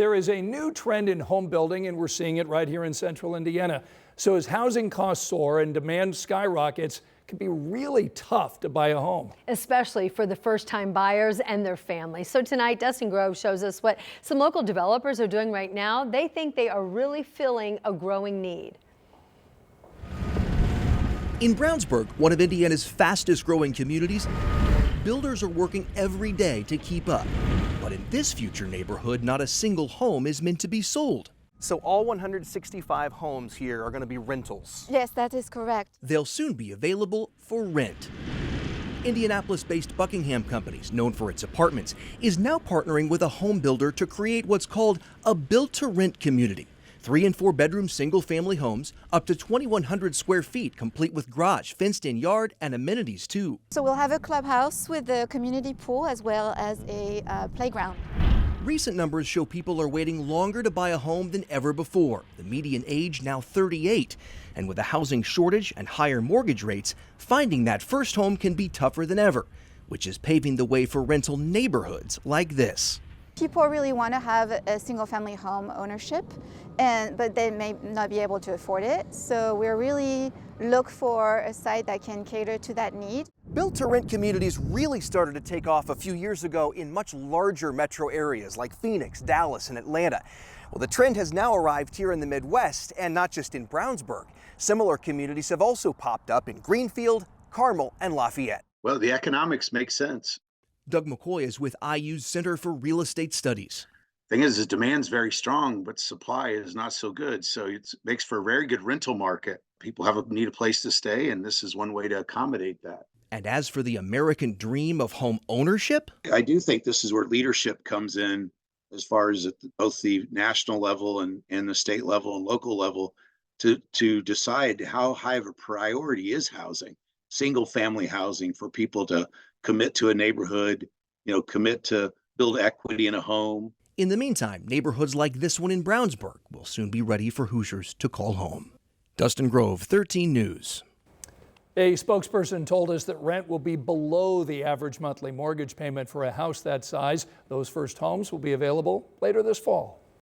There is a new trend in home building, and we're seeing it right here in central Indiana. So as housing costs soar and demand skyrockets, it can be really tough to buy a home. Especially for the first-time buyers and their families. So tonight, Dustin Grove shows us what some local developers are doing right now. They think they are really filling a growing need. In Brownsburg, one of Indiana's fastest growing communities, builders are working every day to keep up. But in this future neighborhood, not a single home is meant to be sold. So all 165 homes here are going to be rentals? Yes, that is correct. They'll soon be available for rent. Indianapolis-based Buckingham Companies, known for its apartments, is now partnering with a home builder to create what's called a built-to-rent community. 3 and 4 bedroom single-family homes, up to 2,100 square feet, complete with garage, fenced-in yard, and amenities too. So we'll have a clubhouse with a community pool as well as a playground. Recent numbers show people are waiting longer to buy a home than ever before. The median age now 38. And with a housing shortage and higher mortgage rates, finding that first home can be tougher than ever, which is paving the way for rental neighborhoods like this. People really want to have a single-family home ownership, but they may not be able to afford it. So we're really look for a site that can cater to that need. Built-to-rent communities really started to take off a few years ago in much larger metro areas like Phoenix, Dallas, and Atlanta. Well, the trend has now arrived here in the Midwest, and not just in Brownsburg. Similar communities have also popped up in Greenfield, Carmel, and Lafayette. Well, the economics make sense. Doug McCoy is with IU's Center for Real Estate Studies. Thing is, the demand's very strong, but supply is not so good. So it makes for a very good rental market. People need a place to stay, and this is one way to accommodate that. And as for the American dream of home ownership? I do think this is where leadership comes in, as far as at both the national level and the state level and local level, to decide how high of a priority is housing, single family housing, for people to commit to a neighborhood, commit to build equity in a home. In the meantime, neighborhoods like this one in Brownsburg will soon be ready for Hoosiers to call home. Dustin Grove, 13 News. A spokesperson told us that rent will be below the average monthly mortgage payment for a house that size. Those first homes will be available later this fall.